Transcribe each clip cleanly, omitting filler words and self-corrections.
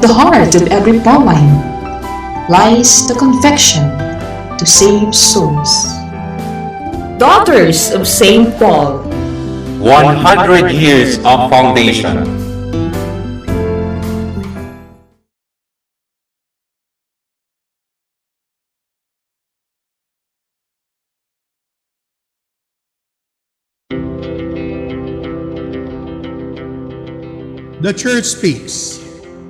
the heart of every Pauline lies the conviction to save souls. Daughters of St. Paul, 100 years of foundation. The Church Speaks,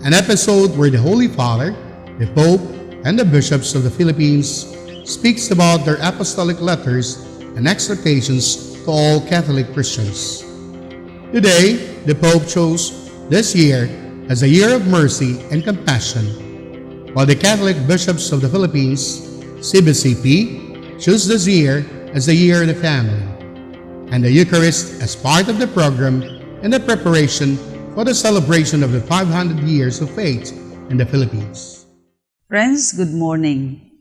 an episode where the Holy Father, the Pope, and the bishops of the Philippines speaks about their apostolic letters and exhortations to all Catholic Christians. Today, the Pope chose this year as a year of mercy and compassion, while the Catholic bishops of the Philippines, CBCP, chose this year as the year of the family, and the Eucharist as part of the program in the preparation for the celebration of the 500 years of faith in the Philippines. Friends, good morning.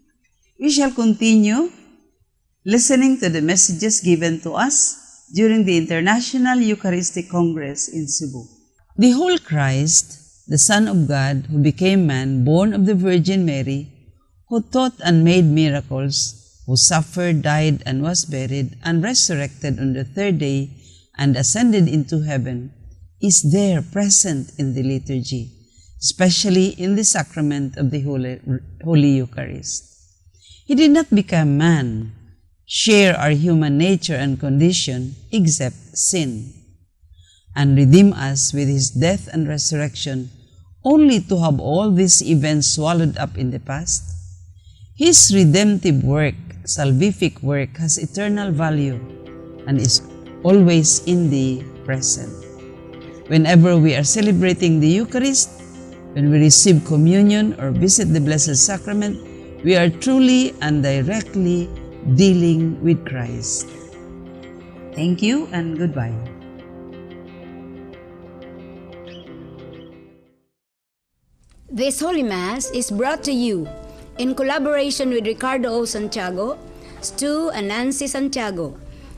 We shall continue listening to the messages given to us during the International Eucharistic Congress in Cebu. The whole Christ, the Son of God, who became man, born of the Virgin Mary, who taught and made miracles, who suffered, died, and was buried, and resurrected on the third day, and ascended into heaven, is there present in the liturgy, especially in the sacrament of the Holy Eucharist. He did not become man, share our human nature and condition, except sin, and redeem us with his death and resurrection, only to have all these events swallowed up in the past. His redemptive work, salvific work, has eternal value and is always in the present. Whenever we are celebrating the Eucharist, when we receive communion or visit the Blessed Sacrament, we are truly and directly dealing with Christ. Thank you and goodbye. This Holy Mass is brought to you in collaboration with Ricardo O. Santiago, Stu and Nancy Santiago,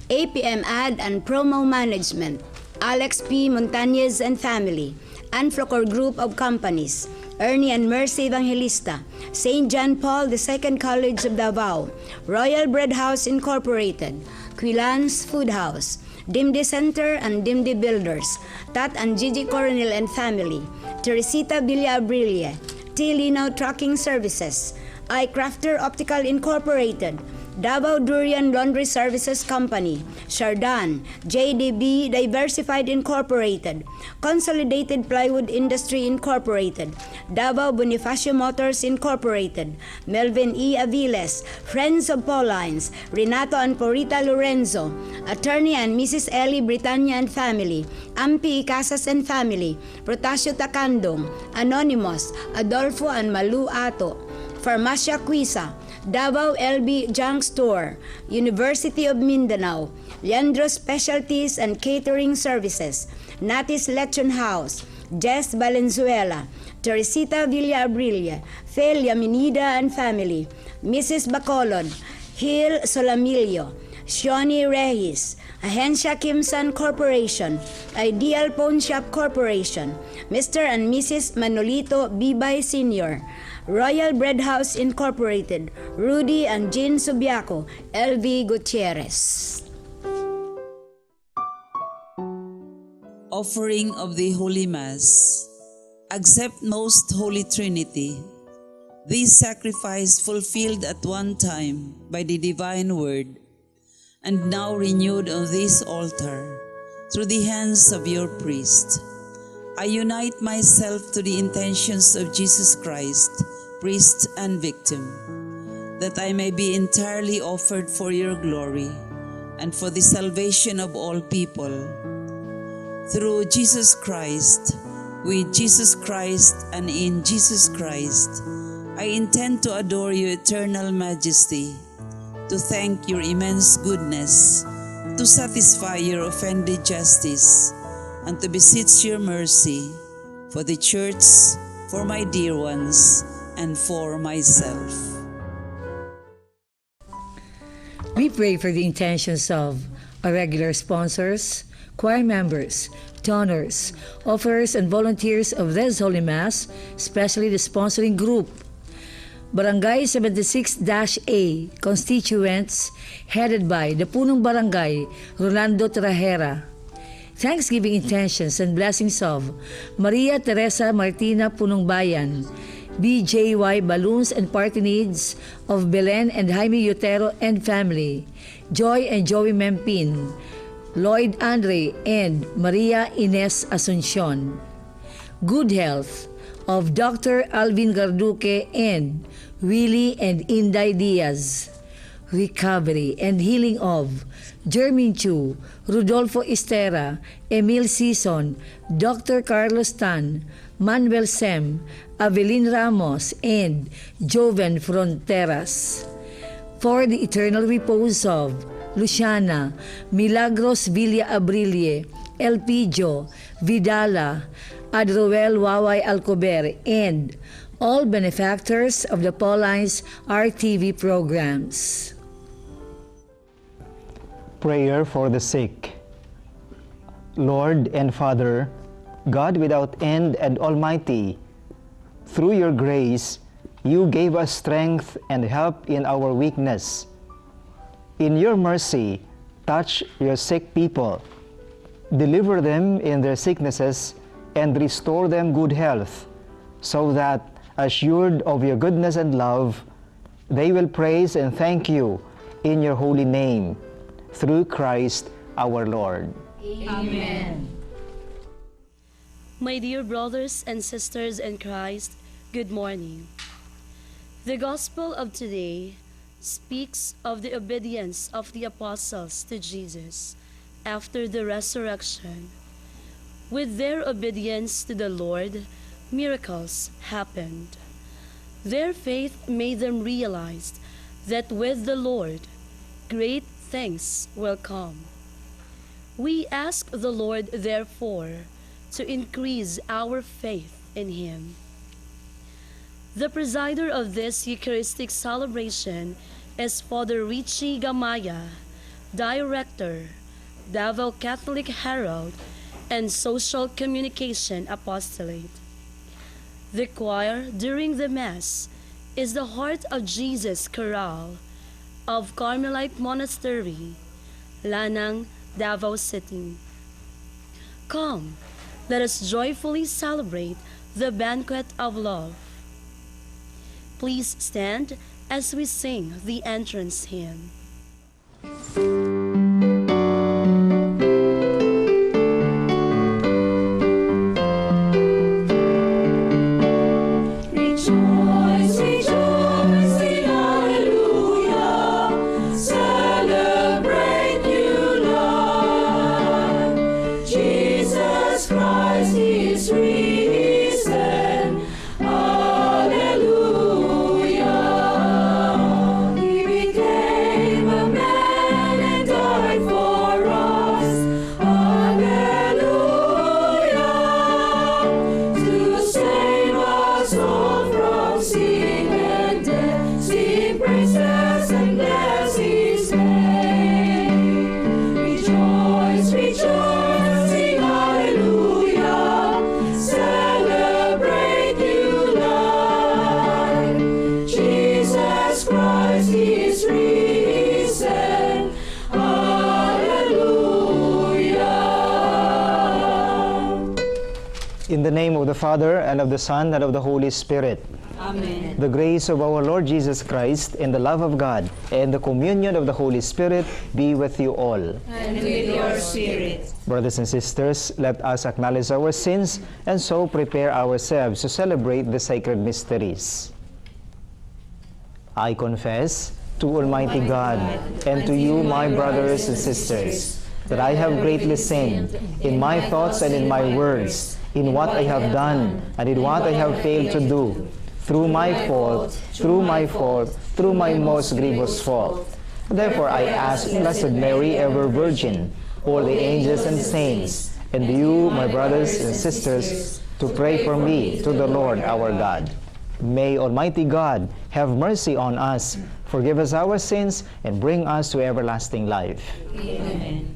APM Ad and Promo Management, Alex P. Montañez and Family, Anflocor Group of Companies, Ernie and Mercy Evangelista, St. John Paul II College of Davao, Royal Bread House Incorporated, Quilans Food House, Dimdi Center and Dimdi Builders, Tat and Gigi Coronel and Family, Teresita Villa Abrilia, T. Lino Trucking Services, iCrafter Optical Incorporated, Davao Durian Laundry Services Company, Shardan, JDB Diversified Incorporated, Consolidated Plywood Industry Incorporated, Davao Bonifacio Motors Incorporated, Melvin E. Aviles, Friends of Paulines, Renato and Porita Lorenzo, Attorney and Mrs. Ellie Britannia and Family, Ampi Casas and Family, Protasio Takandong, Anonymous, Adolfo and Malu Ato, Farmacia Quisa, Davao LB Junk Store, University of Mindanao, Leandro Specialties and Catering Services, Natis Lechon House, Jess Valenzuela, Teresita Villa Abrilia, Fel Yaminida and Family, Mrs. Bacolod, Hill Solamilio, Shioni Reyes, Agencia Kimsan Corporation, Ideal Pawn Shop Corporation, Mr. and Mrs. Manolito Bibay Sr., Royal Bread House Incorporated, Rudy and Jean Subiaco, LV Gutierrez. Offering of the Holy Mass. Accept Most Holy Trinity. This sacrifice fulfilled at one time by the divine word, and now renewed on this altar through the hands of your priest. I unite myself to the intentions of Jesus Christ, priest and victim, that I may be entirely offered for your glory and for the salvation of all people. Through Jesus Christ, with Jesus Christ, and in Jesus Christ, I intend to adore your eternal majesty, to thank your immense goodness, to satisfy your offended justice, and to beseech your mercy for the Church, for my dear ones, and for myself. We pray for the intentions of our regular sponsors, choir members, donors, offerers, and volunteers of this Holy Mass, especially the sponsoring group, Barangay 76-A constituents headed by the Punong Barangay, Rolando Trajera. Thanksgiving intentions and blessings of Maria Teresa Martina Punong Bayan, BJY Balloons and Party Needs of Belen and Jaime Yotero and family, Joy and Joey Mempin, Lloyd Andre and Maria Ines Asuncion. Good health of Dr. Alvin Garduque and Willie and Inday Diaz. Recovery and healing of Jermin Chu, Rodolfo Estera, Emil Sison, Dr. Carlos Tan, Manuel Sem, Avelin Ramos, and Joven Fronteras. For the eternal repose of Luciana, Milagros Villa Abrilie, Elpidio, Vidala, Adroel Waway Alcober, and all benefactors of the Pauline's RTV programs. Prayer for the sick. Lord and Father, God without end and Almighty, through your grace, you gave us strength and help in our weakness. In your mercy, touch your sick people. Deliver them in their sicknesses and restore them good health, so that, assured of your goodness and love, they will praise and thank you in your holy name, through Christ our Lord. Amen. My dear brothers and sisters in Christ, good morning. The Gospel of today speaks of the obedience of the apostles to Jesus after the resurrection. With their obedience to the Lord, miracles happened. Their faith made them realize that with the Lord, great things will come. We ask the Lord, therefore, to increase our faith in Him. The presider of this Eucharistic celebration is Father Richie Gamaya, Director, Davao Catholic Herald and Social Communication Apostolate. The choir during the Mass is the Heart of Jesus Chorale of Carmelite Monastery, Lanang, Davao City. Come, let us joyfully celebrate the banquet of love. Please stand as we sing the entrance hymn. In the name of the Father, and of the Son, and of the Holy Spirit. Amen. The grace of our Lord Jesus Christ, and the love of God, and the communion of the Holy Spirit be with you all. And with your spirit. Brothers and sisters, let us acknowledge our sins, and so prepare ourselves to celebrate the sacred mysteries. I confess to Almighty God, and to you, my brothers and sisters, that I have greatly sinned in my thoughts and in my words, in what I have done and in what I have failed to do, through my fault, through my most grievous fault. Therefore I ask Blessed Mary, ever Virgin, all the angels and saints, and you, my brothers and sisters, to pray for me to the Lord our God. May Almighty God have mercy on us, forgive us our sins, and bring us to everlasting life. Amen.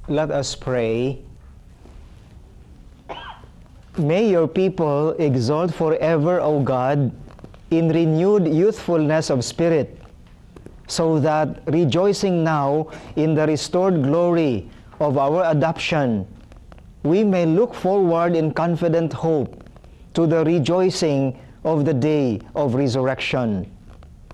Let us pray. May your people exalt forever, O God, in renewed youthfulness of spirit, so that, rejoicing now in the restored glory of our adoption, we may look forward in confident hope to the rejoicing of the day of resurrection.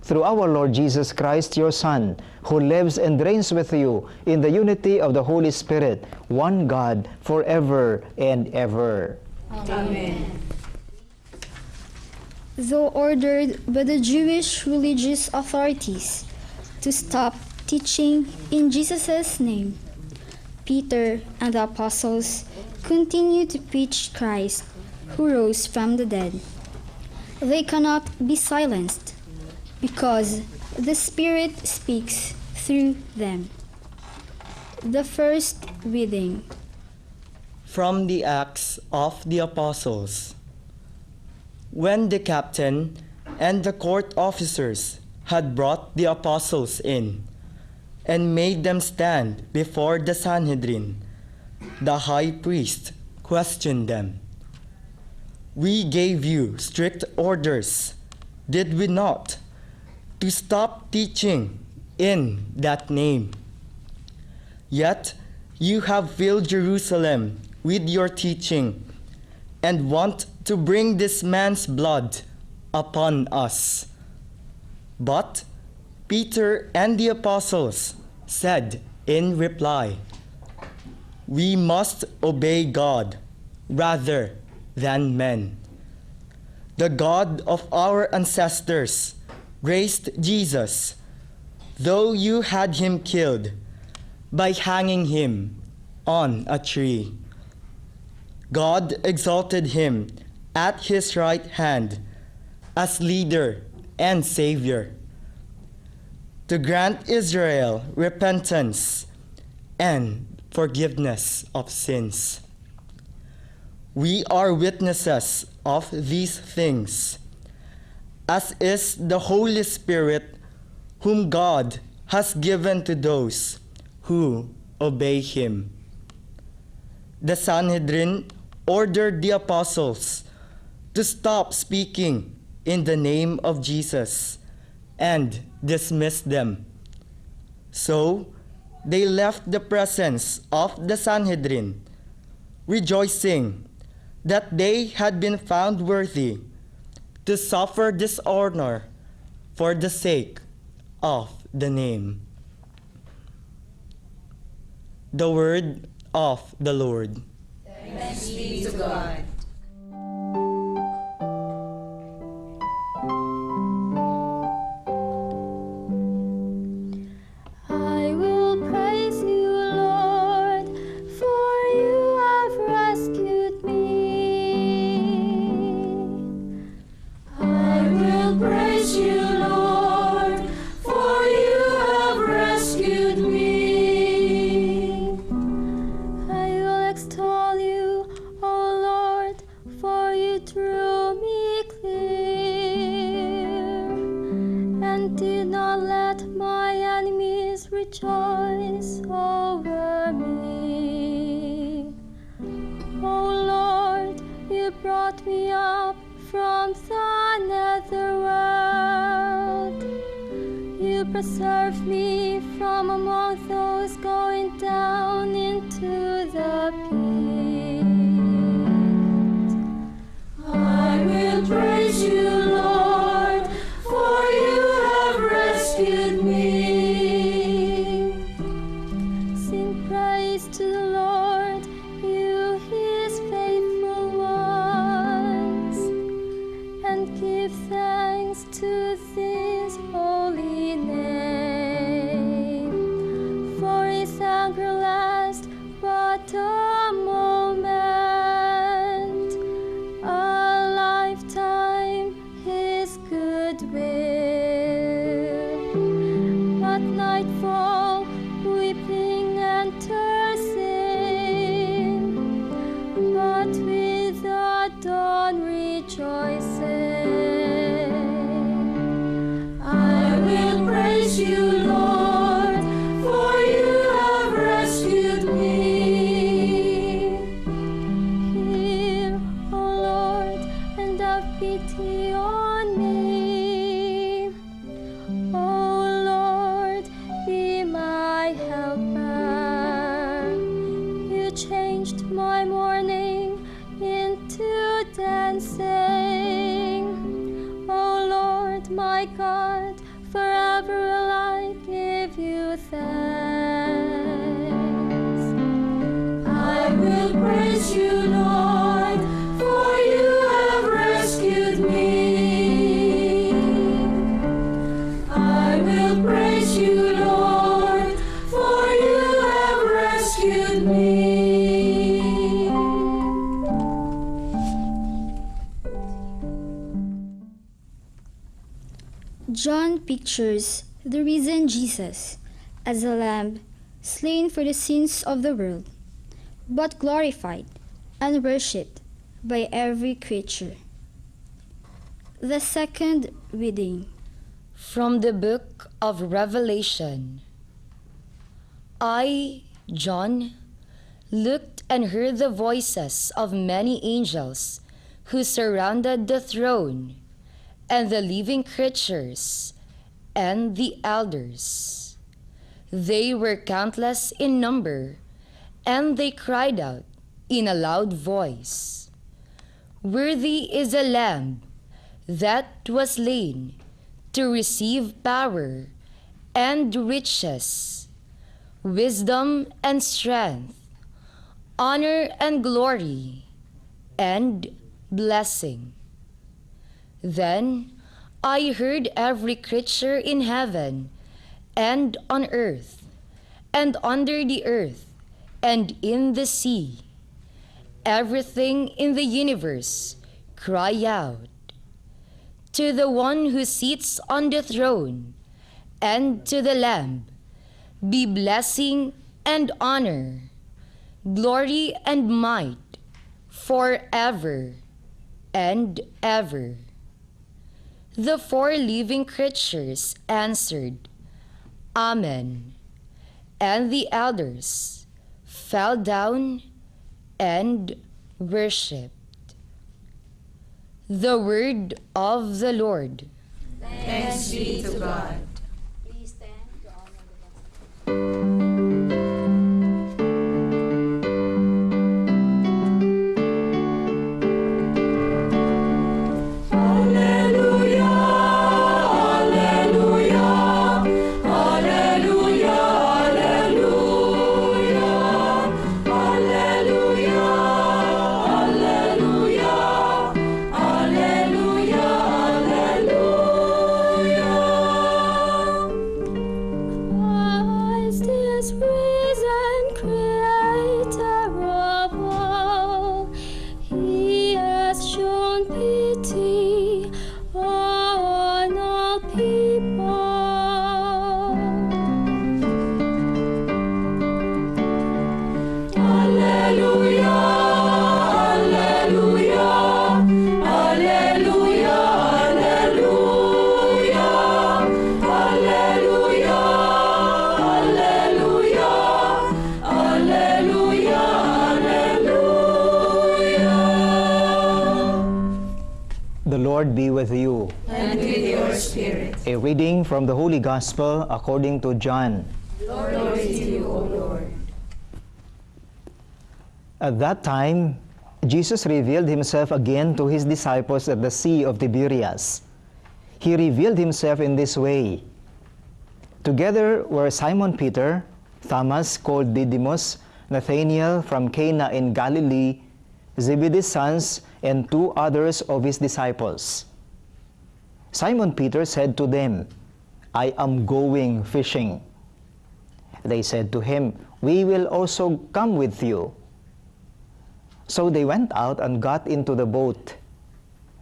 Through our Lord Jesus Christ, your Son, who lives and reigns with you in the unity of the Holy Spirit, one God, forever and ever. Amen. Though ordered by the Jewish religious authorities to stop teaching in Jesus' name, Peter and the apostles continued to preach Christ, who rose from the dead. They cannot be silenced, because the Spirit speaks through them. The first reading. From the Acts of the Apostles. When the captain and the court officers had brought the apostles in and made them stand before the Sanhedrin, the high priest questioned them. "We gave you strict orders, did we not, to stop teaching in that name? Yet you have filled Jerusalem with your teaching and want to bring this man's blood upon us." But Peter and the apostles said in reply, "We must obey God rather than men. The God of our ancestors raised Jesus, though you had him killed by hanging him on a tree. God exalted him at his right hand as leader and savior, to grant Israel repentance and forgiveness of sins. We are witnesses of these things, as is the Holy Spirit, whom God has given to those who obey him." The Sanhedrin ordered the apostles to stop speaking in the name of Jesus and dismissed them. So they left the presence of the Sanhedrin, rejoicing that they had been found worthy to suffer dishonor for the sake of the name. The word of the Lord. Thanks be to God. I will praise you, Lord, for you have rescued me. I will praise you, Lord, for you have rescued me. I will extol you, O Lord, for you drew me clear and did not let my enemies rejoice over me. O Lord, you brought me up from the netherworld. You preserved me from among those going down into the pit. I will praise you, Lord, for you have rescued me. Sing praise to the Lord, you his faithful ones, and give thanks to his holy name. For his anger lasts but a moment, a lifetime his goodwill. At nightfall, weeping enters in, praise you, Lord, for you have rescued me. I will praise you, Lord, for you have rescued me. John pictures the risen Jesus as a lamb slain for the sins of the world, but glorified and worshipped by every creature. The second reading from the book of Revelation. I, John, looked and heard the voices of many angels who surrounded the throne and the living creatures and the elders. They were countless in number, and they cried out in a loud voice, "Worthy is the Lamb that was slain to receive power and riches, wisdom and strength, honor and glory, and blessing." Then I heard every creature in heaven and on earth and under the earth and in the sea, everything in the universe, cry out, "To the one who sits on the throne and to the Lamb be blessing and honor, glory and might forever and ever." The four living creatures answered, "Amen," and the elders fell down and worshipped. The word of the Lord. Thanks be to God. Please stand to honor the gospel. The Lord be with you. And with your spirit. A reading from the Holy Gospel according to John. Glory to you, O Lord. At that time, Jesus revealed himself again to his disciples at the Sea of Tiberias. He revealed himself in this way. Together were Simon Peter, Thomas called Didymus, Nathanael from Cana in Galilee, Zebedee's sons, and two others of his disciples. Simon Peter said to them, "I am going fishing." They said to him, "We will also come with you." So they went out and got into the boat.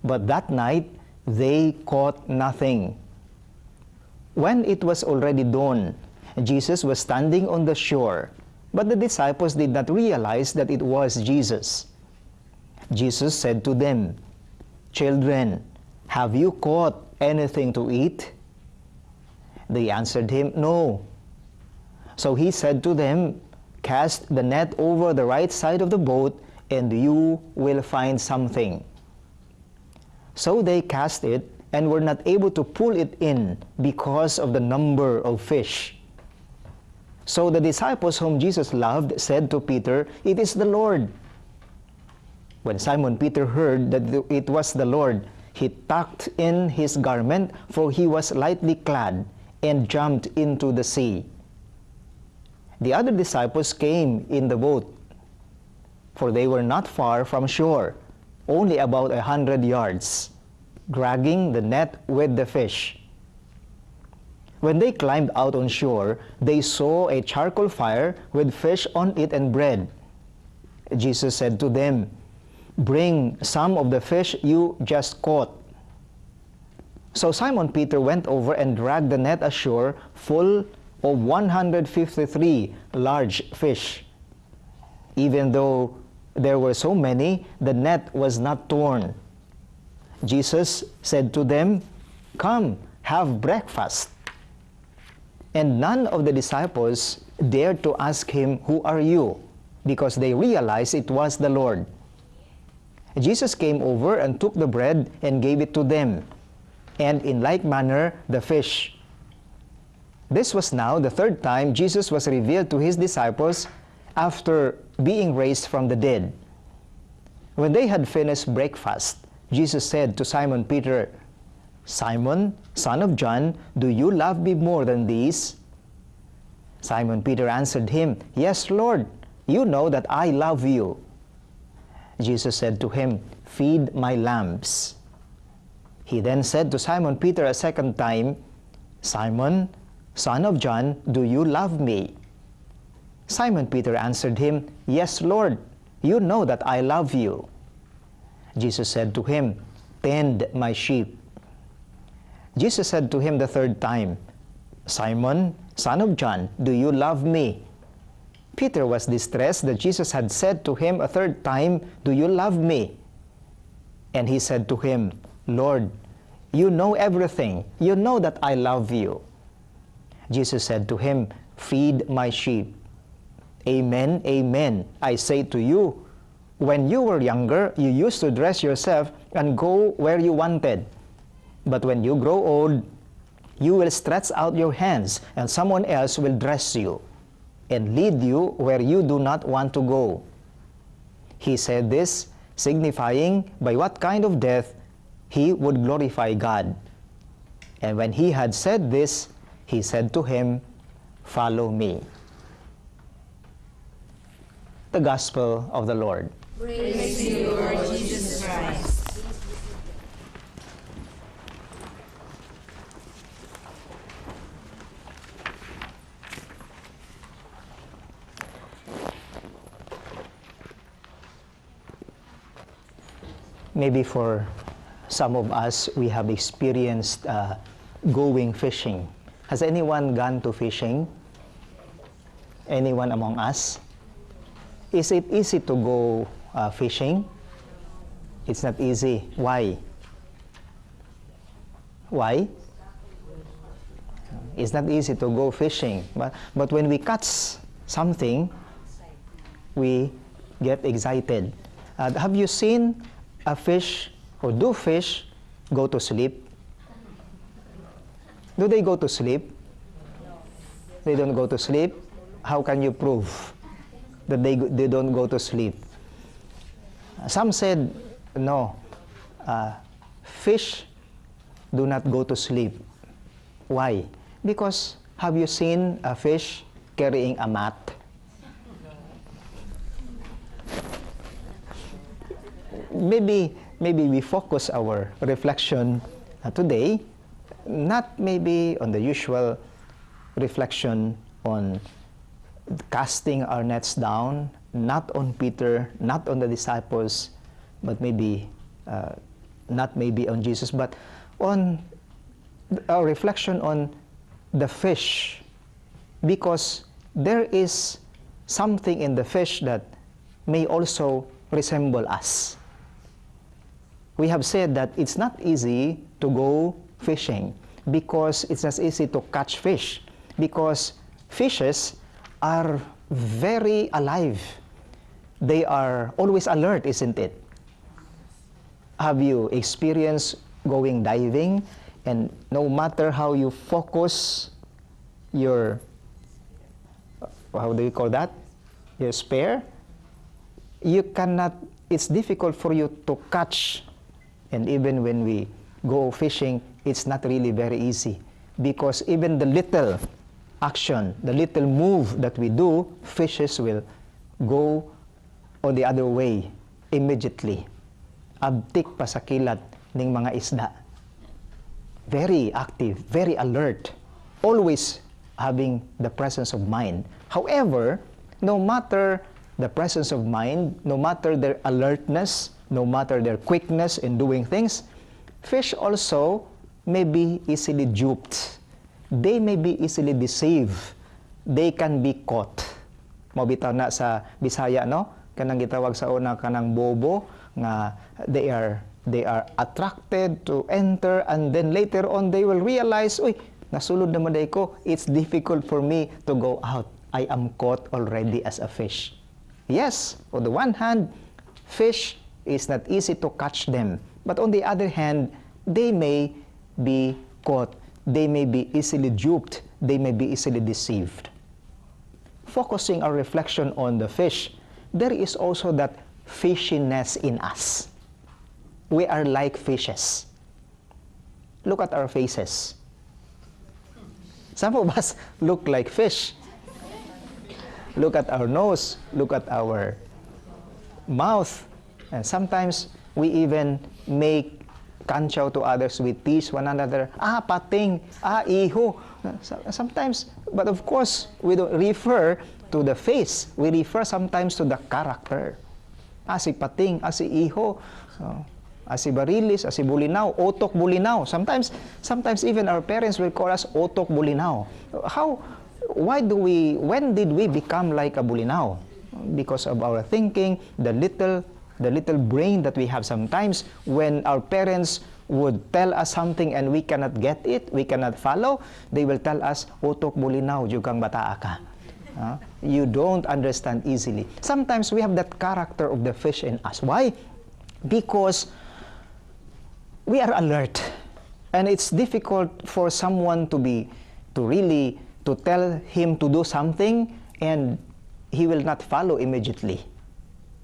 But that night they caught nothing. When it was already dawn, Jesus was standing on the shore, but the disciples did not realize that it was Jesus. Jesus said to them, "Children, have you caught anything to eat?" They answered him, "No." So he said to them, "Cast the net over the right side of the boat, and you will find something." So they cast it, and were not able to pull it in because of the number of fish. So the disciples whom Jesus loved said to Peter, "It is the Lord." When Simon Peter heard that it was the Lord, he tucked in his garment, for he was lightly clad, and jumped into the sea. The other disciples came in the boat, for they were not far from shore, only about 100 yards, dragging the net with the fish. When they climbed out on shore, they saw a charcoal fire with fish on it and bread. Jesus said to them, "Bring some of the fish you just caught." So Simon Peter went over and dragged the net ashore full of 153 large fish. Even though there were so many, the net was not torn. Jesus said to them, "Come, have breakfast." And none of the disciples dared to ask him, "Who are you?" because they realized it was the Lord. Jesus came over and took the bread and gave it to them, and in like manner the fish. This was now the third time Jesus was revealed to his disciples after being raised from the dead. When they had finished breakfast, Jesus said to Simon Peter, "Simon, son of John, do you love me more than these?" Simon Peter answered him, "Yes, Lord, you know that I love you." Jesus said to him, "Feed my lambs." He then said to Simon Peter a second time, "Simon, son of John, do you love me?" Simon Peter answered him, "Yes, Lord, you know that I love you." Jesus said to him, "Tend my sheep." Jesus said to him the third time, "Simon, son of John, do you love me?" Peter was distressed that Jesus had said to him a third time, "Do you love me?" And he said to him, "Lord, you know everything. You know that I love you." Jesus said to him, "Feed my sheep. Amen, amen, I say to you, when you were younger, you used to dress yourself and go where you wanted. But when you grow old, you will stretch out your hands, and someone else will dress you and lead you where you do not want to go." He said this, signifying by what kind of death he would glorify God. And when he had said this, he said to him, "Follow me." The Gospel of the Lord. Praise to you, Lord Jesus Christ. Maybe for some of us, we have experienced going fishing. Has anyone gone to fishing? Anyone among us? Is it easy to go fishing? It's not easy. Why? Why? It's not easy to go fishing. But when we catch something, we get excited. Have you seen a fish, or do fish go to sleep? Do they go to sleep? They don't go to sleep? How can you prove that they don't go to sleep? Some said, no, fish do not go to sleep. Why? Because have you seen a fish carrying a mat? Maybe we focus our reflection today, not maybe on the usual reflection on casting our nets down, not on Peter, not on the disciples, but maybe not maybe on Jesus, but on our reflection on the fish, because there is something in the fish that may also resemble us. We have said that it's not easy to go fishing because it's not easy to catch fish, because fishes are very alive. They are always alert, isn't it? Have you experienced going diving, and no matter how you focus your, how do you call that? Your spear, you cannot, it's difficult for you to catch. And even when we go fishing, it's not really very easy, because even the little action, the little move that we do, fishes will go on the other way, immediately. Abtik pa sa kilat ng mga isda. Very active, very alert, always having the presence of mind. However, no matter the presence of mind, no matter their alertness, no matter their quickness in doing things, fish also may be easily duped. They may be easily deceived. They can be caught. Mabitaw na sa Bisaya, no? Kanang gitawag sa una kanang bobo nga they are attracted to enter, and then later on they will realize, uy, nasulod naman day ko, it's difficult for me to go out. I am caught already as a fish. Yes, on the one hand, fish is not easy to catch them. But on the other hand, they may be caught. They may be easily duped. They may be easily deceived. Focusing our reflection on the fish, there is also that fishiness in us. We are like fishes. Look at our faces. Some of us look like fish. Look at our nose, look at our mouth, and sometimes we even make kanchaw to others, we tease one another, pating, iho. Sometimes, but of course, we don't refer to the face, we refer sometimes to the character. Si pating, si iho, si barilis, si bulinaw, otok bulinaw. Sometimes even our parents will call us otok bulinaw. When did we become like a bulinaw? Because of our thinking, the little brain that we have sometimes. When our parents would tell us something and we cannot get it, we cannot follow, they will tell us, utok bulinaw, jugang bataa ka. You don't understand easily. Sometimes we have that character of the fish in us. Why? Because we are alert. And it's difficult for someone to tell him to do something and he will not follow immediately.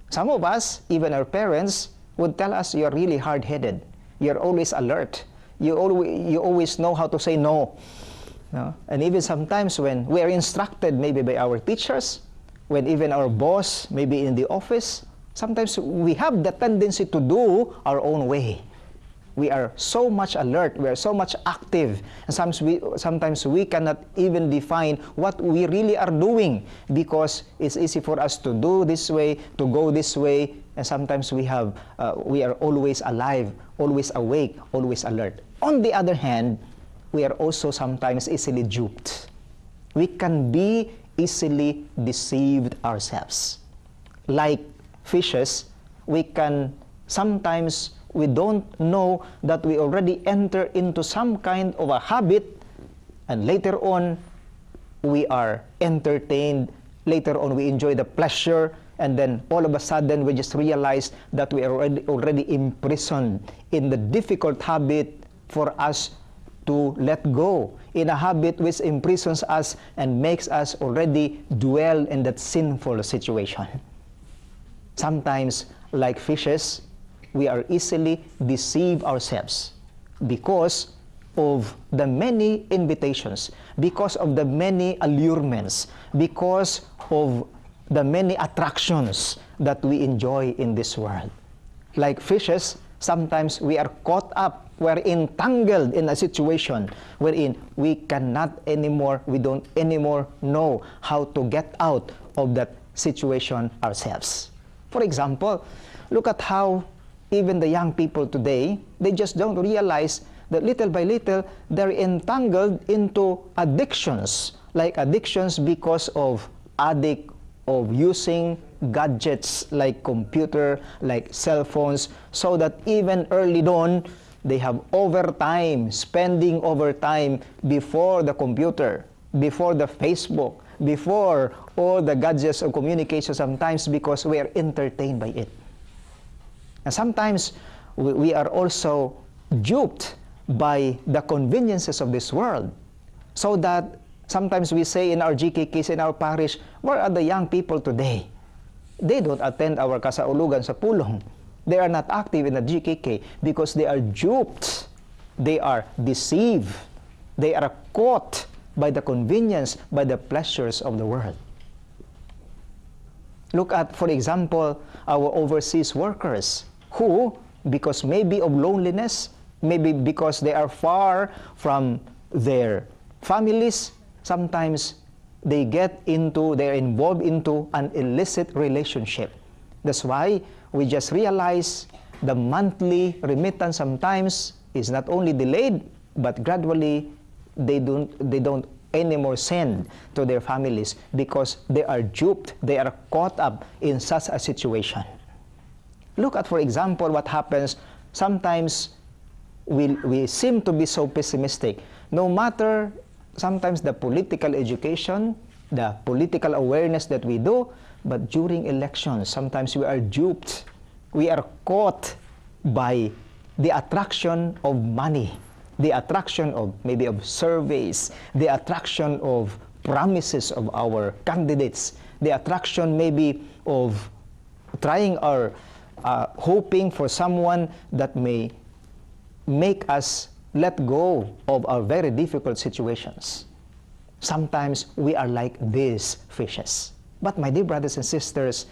Some of us, even our parents, would tell us, you're really hard-headed. You're always alert. You always know how to say no. And even sometimes when we are instructed maybe by our teachers, when even our boss, maybe in the office, sometimes we have the tendency to do our own way. We are so much alert, we are so much active, and sometimes we cannot even define what we really are doing because it's easy for us to do this way, to go this way, and sometimes we are always alive, always awake, always alert. On the other hand, we are also sometimes easily duped. We can be easily deceived ourselves. Like fishes, we don't know that we already enter into some kind of a habit, and later on we are entertained, later on we enjoy the pleasure, and then all of a sudden we just realize that we are already imprisoned in the difficult habit for us to let go, in a habit which imprisons us and makes us already dwell in that sinful situation. Sometimes, like fishes, we are easily deceive ourselves because of the many invitations, because of the many allurements, because of the many attractions that we enjoy in this world. Like fishes, sometimes we are caught up, we are entangled in a situation wherein we don't anymore know how to get out of that situation ourselves. For example, look at how even the young people today, they just don't realize that little by little, they're entangled into addictions, like addictions because of addict of using gadgets like computer, like cell phones, so that even early on, they have spending overtime before the computer, before the Facebook, before all the gadgets of communication sometimes because we are entertained by it. And sometimes we are also duped by the conveniences of this world, so that sometimes we say in our GKKs, in our parish, where are the young people today? They don't attend our kasaulugan sa pulong. They are not active in the GKK because they are duped. They are deceived. They are caught by the convenience, by the pleasures of the world. Look at, for example, our overseas workers who, because maybe of loneliness, maybe because they are far from their families, sometimes they're involved into an illicit relationship. That's why we just realize the monthly remittance sometimes is not only delayed, but gradually they don't anymore send to their families because they are duped, they are caught up in such a situation. Look at, for example, what happens sometimes. We seem to be so pessimistic. No matter sometimes the political education, the political awareness that we do, but during elections, sometimes we are duped. We are caught by the attraction of money, the attraction of maybe of surveys, the attraction of promises of our candidates, the attraction maybe of trying or hoping for someone that may make us let go of our very difficult situations. Sometimes we are like these fishes. But my dear brothers and sisters,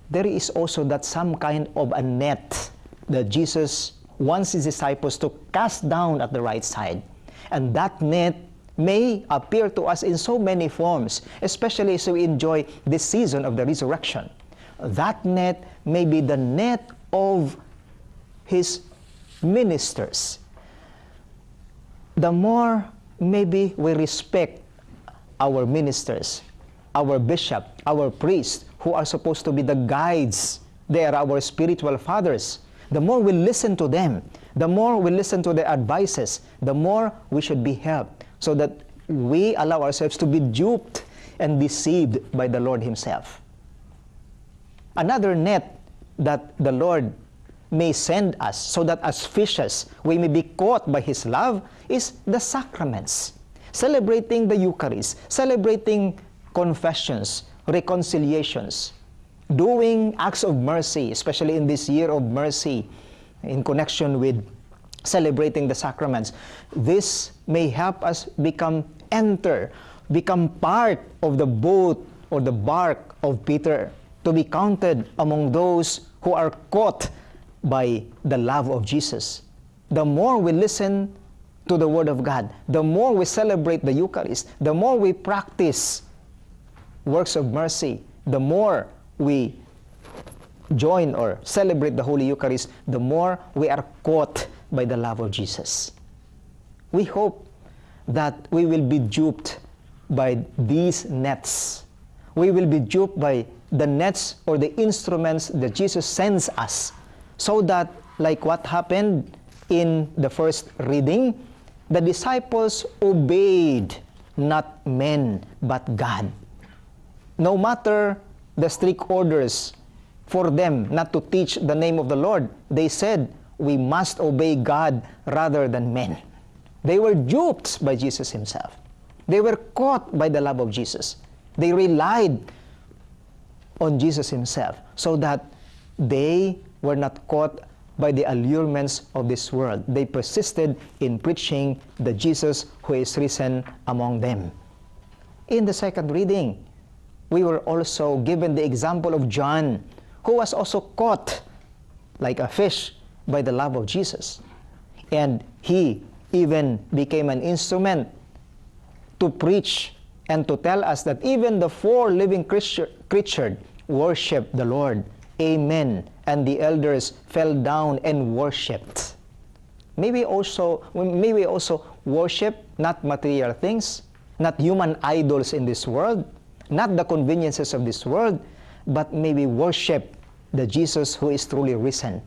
there is also that some kind of a net that Jesus wants his disciples to cast down at the right side. And that net may appear to us in so many forms, especially as we enjoy this season of the resurrection. That net may be the net of his ministers. The more maybe we respect our ministers, our bishop, our priests, who are supposed to be the guides, they are our spiritual fathers. The more we listen to them, the more we listen to their advices, the more we should be helped, so that we allow ourselves to be duped and deceived by the Lord himself. Another net that the Lord may send us so that as fishes we may be caught by his love is the sacraments. Celebrating the Eucharist, celebrating confessions, reconciliations, doing acts of mercy, especially in this year of mercy in connection with celebrating the sacraments. This may help us become part of the boat or the bark of Peter, to be counted among those who are caught by the love of Jesus. The more we listen to the Word of God, the more we celebrate the Eucharist, the more we practice works of mercy, the more we join or celebrate the Holy Eucharist, the more we are caught by the love of Jesus. We hope that we will be duped by these nets. We will be duped by the nets or the instruments that Jesus sends us, so that, like what happened in the first reading, the disciples obeyed not men but God. No matter the strict orders for them not to teach the name of the Lord, they said, we must obey God rather than men. They were duped by Jesus himself. They were caught by the love of Jesus. They relied on Jesus himself, so that they were not caught by the allurements of this world. They persisted in preaching the Jesus who is risen among them. In the second reading, we were also given the example of John, who was also caught like a fish by the love of Jesus. And he even became an instrument to preach and to tell us that even the four living creatures worship the Lord. Amen. And the elders fell down and worshipped. May we also worship not material things, not human idols in this world, not the conveniences of this world, but may we worship the Jesus who is truly risen.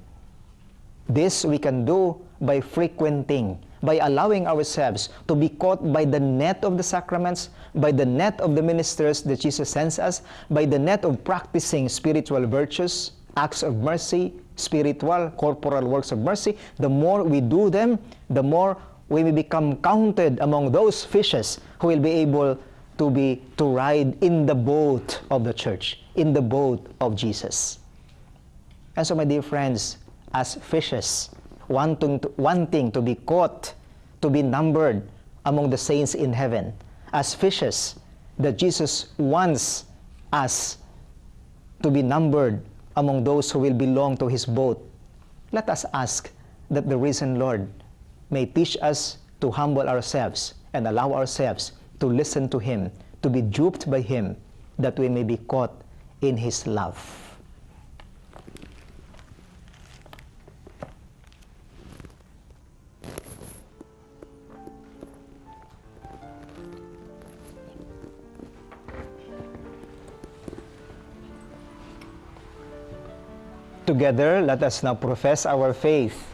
This we can do by frequenting, by allowing ourselves to be caught by the net of the sacraments, by the net of the ministers that Jesus sends us, by the net of practicing spiritual virtues, acts of mercy, spiritual, corporal works of mercy. The more we do them, the more we may become counted among those fishes who will be able to ride in the boat of the church, in the boat of Jesus. And so, my dear friends, as fishes, wanting to be caught, to be numbered among the saints in heaven, as fishes that Jesus wants us to be numbered among those who will belong to his boat, let us ask that the risen Lord may teach us to humble ourselves and allow ourselves to listen to him, to be duped by him, that we may be caught in his love. Together, let us now profess our faith.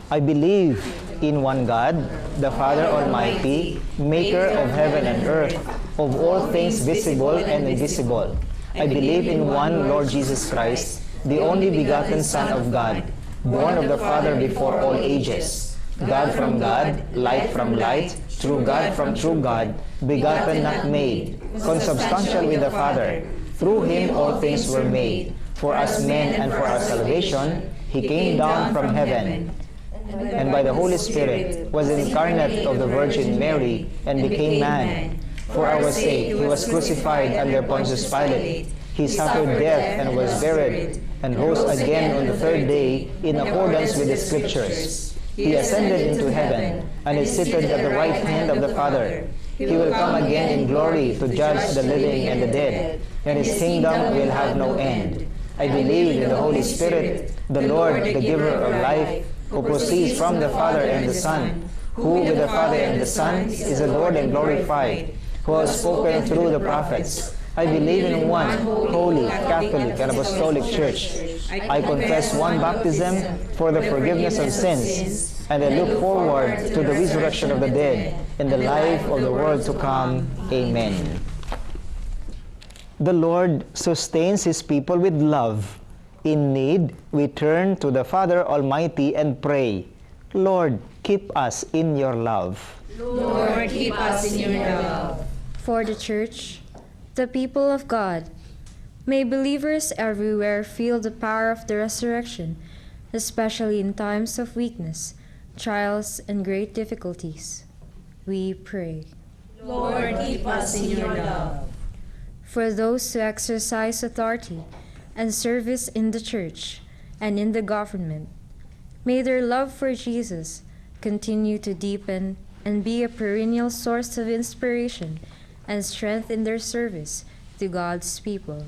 I believe in one God, the Father Almighty, maker of heaven and earth, of all things visible and invisible. I believe in one Lord Jesus Christ, the only begotten Son of God, born of the Father before all ages, God from God, light from light, true God from true God, begotten not made, consubstantial with the Father. Through him all things were made. For us men and for our salvation, he came down from heaven, and by the Holy Spirit was incarnate of the Virgin Mary and became man. For our sake he was crucified under Pontius Pilate. He suffered death and was buried, and rose again on the third day in accordance with the Scriptures. He ascended into heaven, and is seated at the right hand of the Father. He will come again in glory to judge the living and the dead, and his kingdom will have no end. I believe in the Holy Spirit, the Lord, the giver of life, who proceeds from the Father and the Son, who with the Father and the Son is adored and glorified, who has spoken through the prophets. I believe in one holy, Catholic, and Apostolic Church. I confess one baptism for the forgiveness of sins, and I look forward to the resurrection of the dead and the life of the world to come. Amen. The Lord sustains his people with love. In need, we turn to the Father Almighty and pray, Lord, keep us in your love. Lord, keep us in your love. For the Church, the people of God, may believers everywhere feel the power of the resurrection, especially in times of weakness, trials, and great difficulties. We pray. Lord, keep us in your love. For those who exercise authority and service in the Church and in the government, may their love for Jesus continue to deepen and be a perennial source of inspiration and strength in their service to God's people.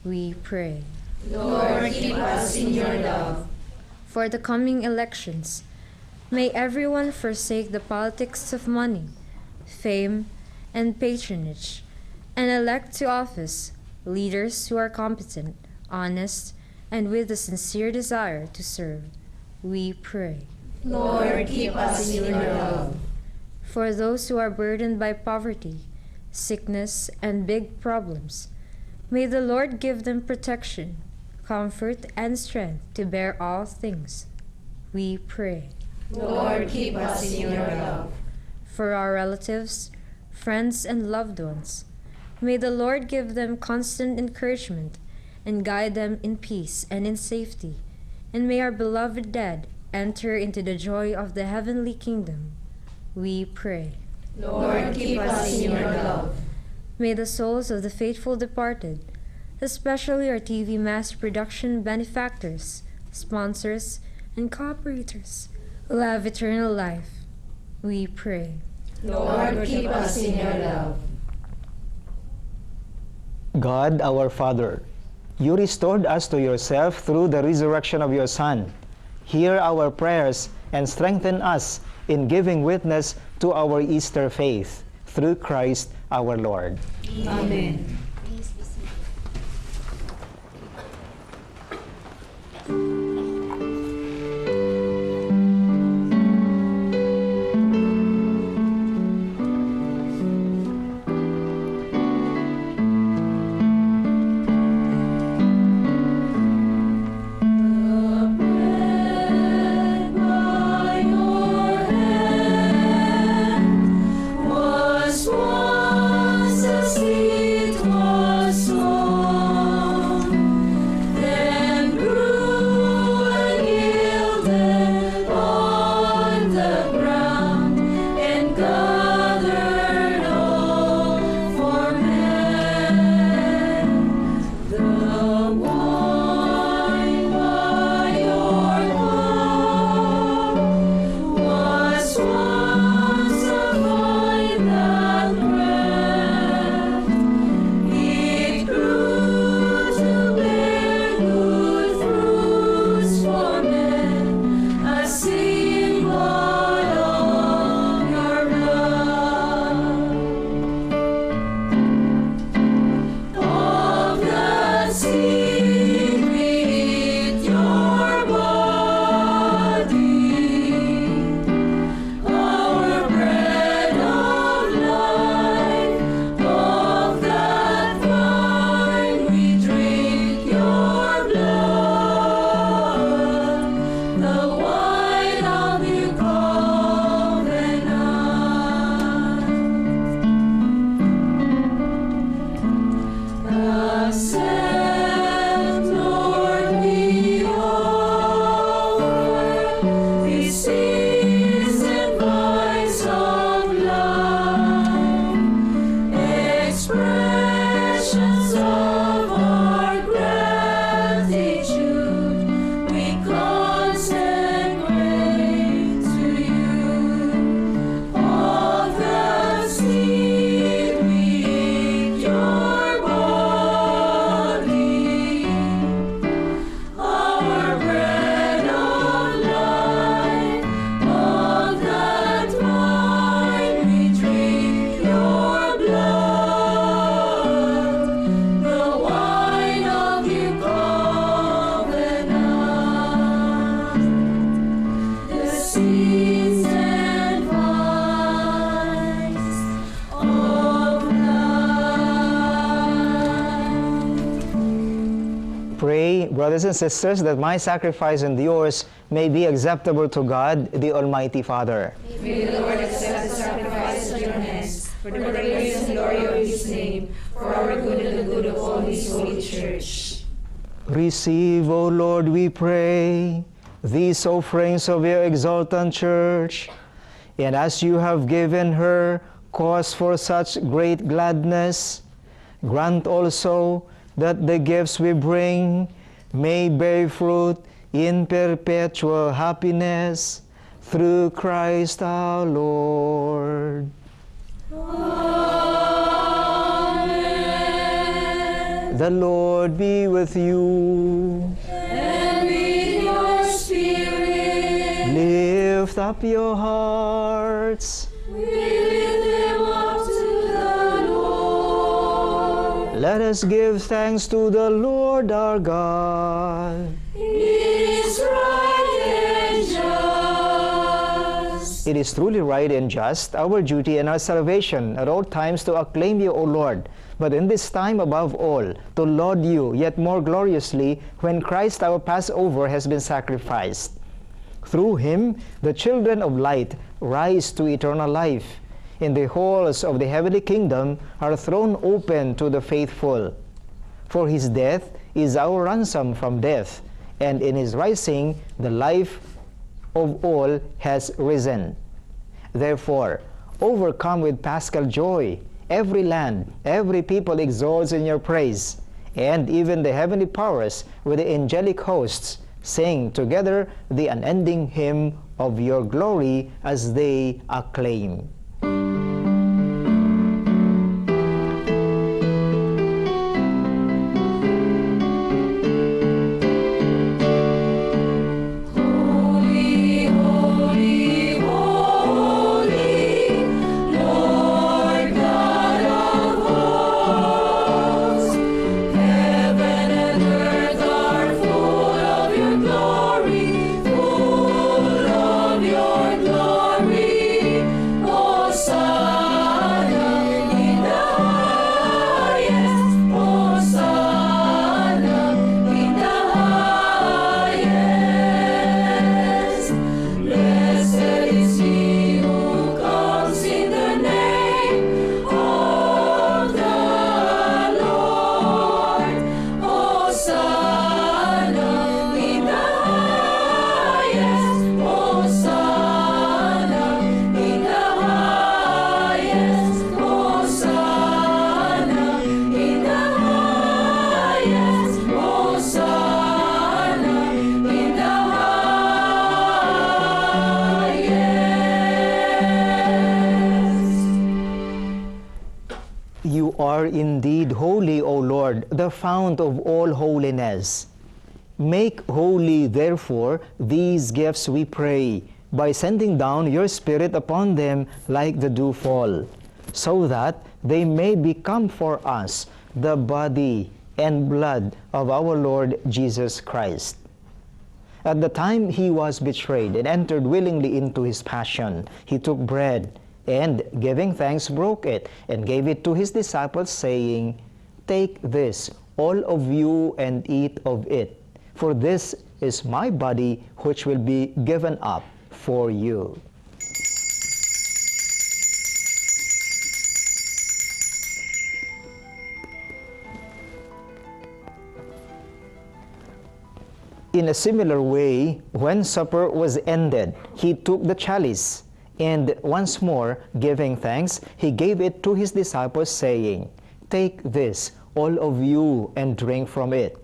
We pray. Lord, keep us in your love. For the coming elections, may everyone forsake the politics of money, fame, and patronage, and elect to office leaders who are competent, honest, and with a sincere desire to serve. We pray. Lord, keep us in your love. For those who are burdened by poverty, sickness, and big problems, may the Lord give them protection, comfort, and strength to bear all things. We pray. Lord, keep us in your love. For our relatives, friends, and loved ones, may the Lord give them constant encouragement and guide them in peace and in safety, and may our beloved dead enter into the joy of the heavenly kingdom. We pray. Lord, keep us in your love. May the souls of the faithful departed, especially our TV mass production benefactors, sponsors, and cooperators, will have eternal life. We pray. Lord, keep us in your love. God, our Father, you restored us to yourself through the resurrection of your Son. Hear our prayers and strengthen us in giving witness to our Easter faith. Through Christ our Lord. Amen. Was once a sweet pray, brothers and sisters, that my sacrifice and yours may be acceptable to God, the Almighty Father. May the Lord accept the sacrifice of your hands, for the praise and glory of his name, for our good and the good of all his holy church. Receive, O Lord, we pray, these offerings of your exultant church, and as you have given her cause for such great gladness, grant also that the gifts we bring may bear fruit in perpetual happiness through Christ our Lord. Amen. The Lord be with you. And with your spirit. Lift up your hearts. We lift them up to the Lord. Let us give thanks to the Lord our God. It is right and just. It is truly right and just, our duty and our salvation at all times to acclaim you, O Lord, but in this time above all, to laud you yet more gloriously when Christ our Passover has been sacrificed. Through him, the children of light rise to eternal life. In the halls of the heavenly kingdom are thrown open to the faithful. For his death is our ransom from death, and in his rising, the life of all has risen. Therefore, overcome with paschal joy, every land, every people exalts in your praise, and even the heavenly powers with the angelic hosts sing together the unending hymn of your glory as they acclaim. You are indeed holy, O Lord, the fount of all holiness. Make holy, therefore, these gifts, we pray, by sending down your Spirit upon them like the dewfall, so that they may become for us the body and blood of our Lord Jesus Christ. At the time he was betrayed and entered willingly into his passion, he took bread, and giving thanks broke it and gave it to his disciples, saying, "Take this, all of you, and eat of it, for this is my body which will be given up for you." In a similar way, when supper was ended, he took the chalice, and once more, giving thanks, he gave it to his disciples, saying, "Take this, all of you, and drink from it.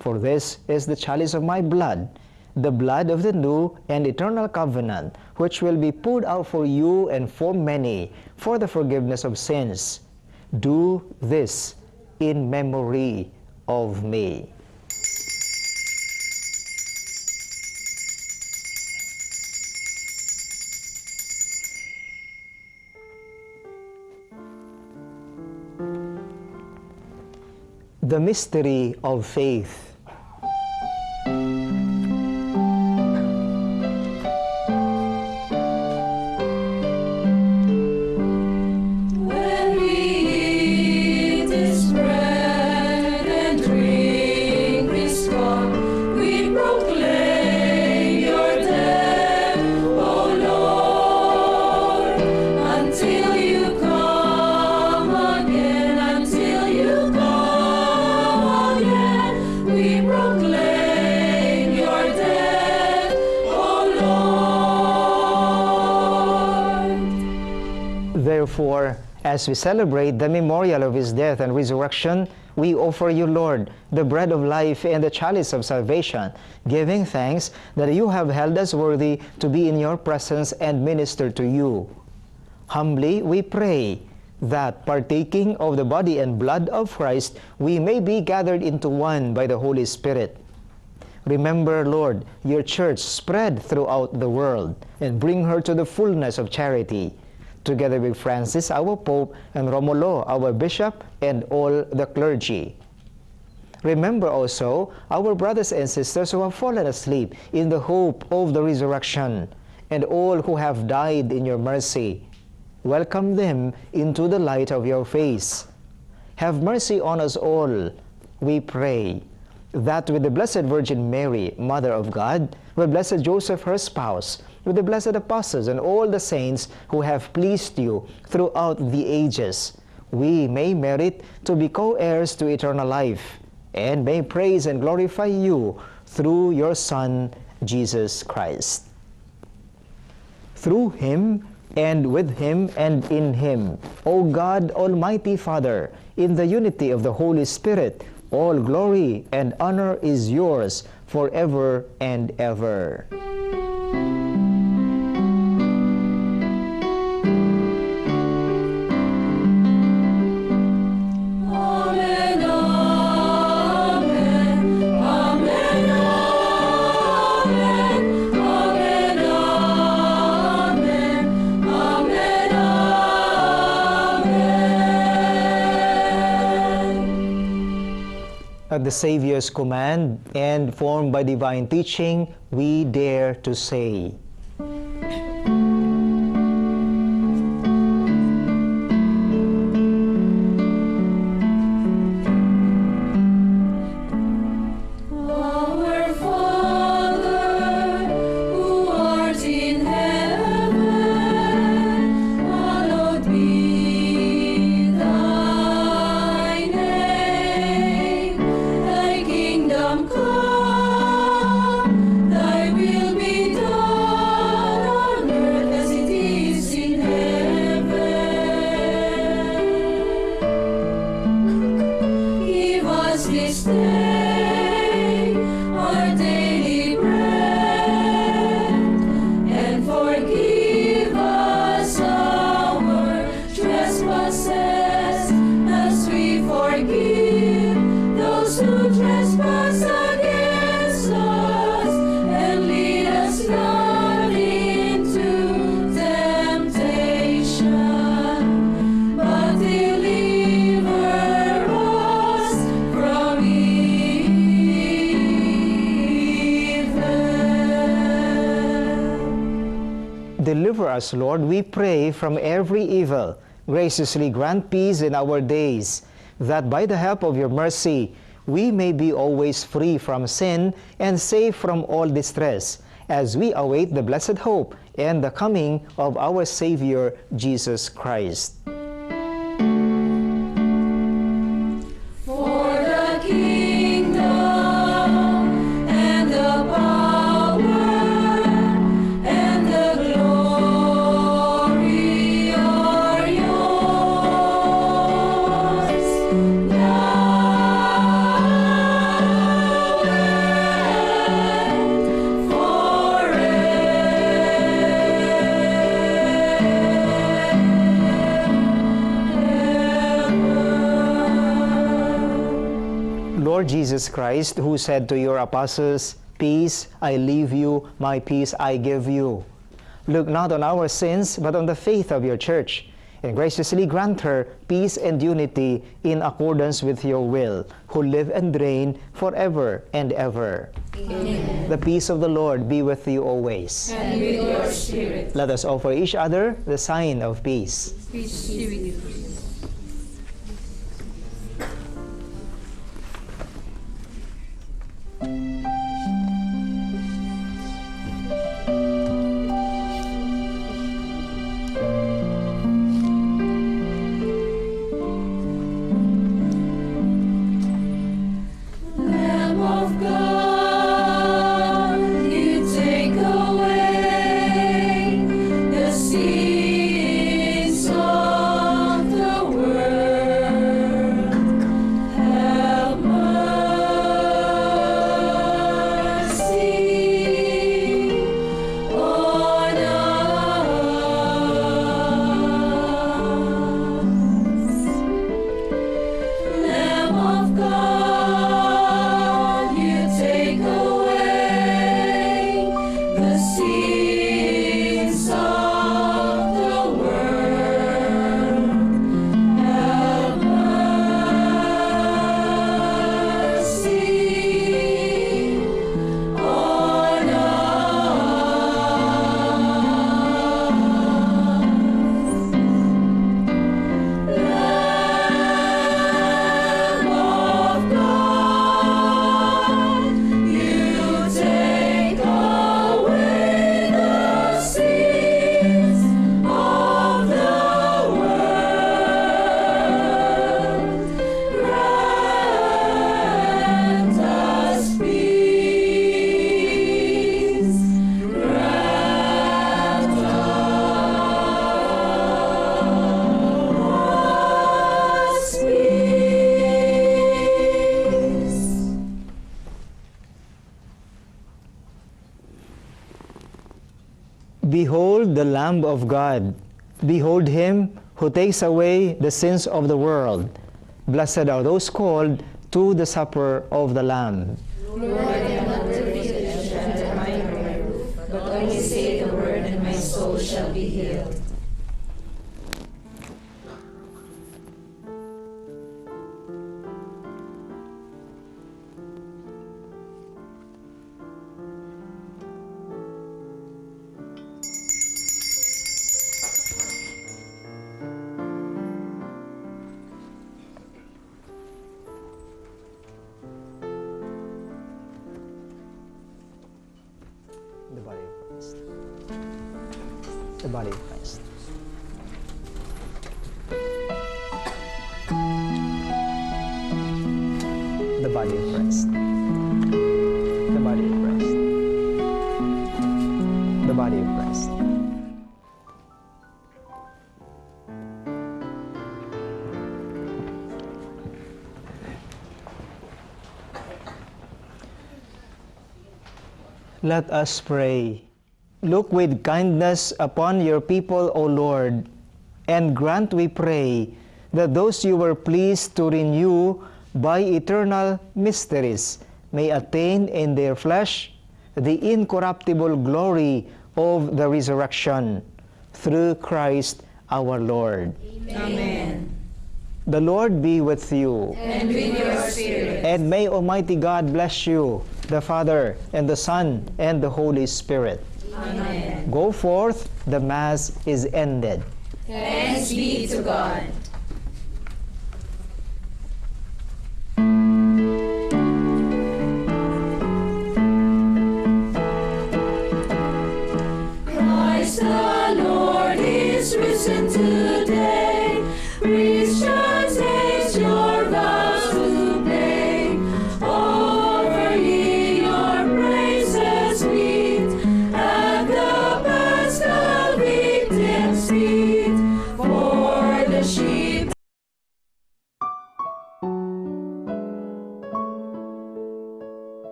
For this is the chalice of my blood, the blood of the new and eternal covenant, which will be poured out for you and for many for the forgiveness of sins. Do this in memory of me." The mystery of faith. When we eat this bread and drink this cup, Therefore, as we celebrate the memorial of his death and resurrection, we offer you, Lord, the bread of life and the chalice of salvation, giving thanks that you have held us worthy to be in your presence and minister to you. Humbly we pray that, partaking of the body and blood of Christ, we may be gathered into one by the Holy Spirit. Remember, Lord, your church spread throughout the world, and bring her to the fullness of charity, together with Francis, our Pope, and Romulo, our Bishop, and all the clergy. Remember also our brothers and sisters who have fallen asleep in the hope of the resurrection, and all who have died in your mercy. Welcome them into the light of your face. Have mercy on us all, we pray, that with the Blessed Virgin Mary, Mother of God, with Blessed Joseph, her spouse, with the blessed apostles and all the saints who have pleased you throughout the ages, we may merit to be co-heirs to eternal life, and may praise and glorify you through your Son, Jesus Christ. Through him, and with him, and in him, O God, Almighty Father, in the unity of the Holy Spirit, all glory and honor is yours forever and ever. At the Savior's command and formed by divine teaching, we dare to say, Our Father, who art in heaven, hallowed be thy name. Thy kingdom come, thy will be done on earth as it is in heaven. Give us this day our daily bread, and forgive us our trespasses, as we forgive those who trespass against us. And lead us not into temptation, but deliver us from evil. Deliver us, Lord, we pray, from every evil. Graciously grant peace in our days, that by the help of your mercy we may be always free from sin and safe from all distress, as we await the blessed hope and the coming of our Savior, Jesus Christ. For the kingdom and the power and the glory are yours, now and forever. Lord Jesus Christ, who said to your apostles, "Peace I leave you, my peace I give you," look not on our sins, but on the faith of your church, and graciously grant her peace and unity in accordance with your will, who live and reign forever and ever. Amen. The peace of the Lord be with you always. And with your spirit. Let us offer each other the sign of peace. Peace be with you. Lamb of God, you take away the sins of Behold the Lamb of God. Behold him who takes away the sins of the world. Blessed are those called to the supper of the Lamb. Lord, I am not worthy that you should enter my roof, but only say the word, and my soul shall be healed. The body of Christ. The body of Christ. The body of Christ. The body of Christ. The body of Christ. Let us pray. Look with kindness upon your people, O Lord, and grant, we pray, that those you were pleased to renew by eternal mysteries may attain in their flesh the incorruptible glory of the resurrection, through Christ our Lord. Amen. The Lord be with you. And with your spirit. And may Almighty God bless you, the Father, and the Son, and the Holy Spirit. Amen. Go forth, the Mass is ended. Thanks be to God.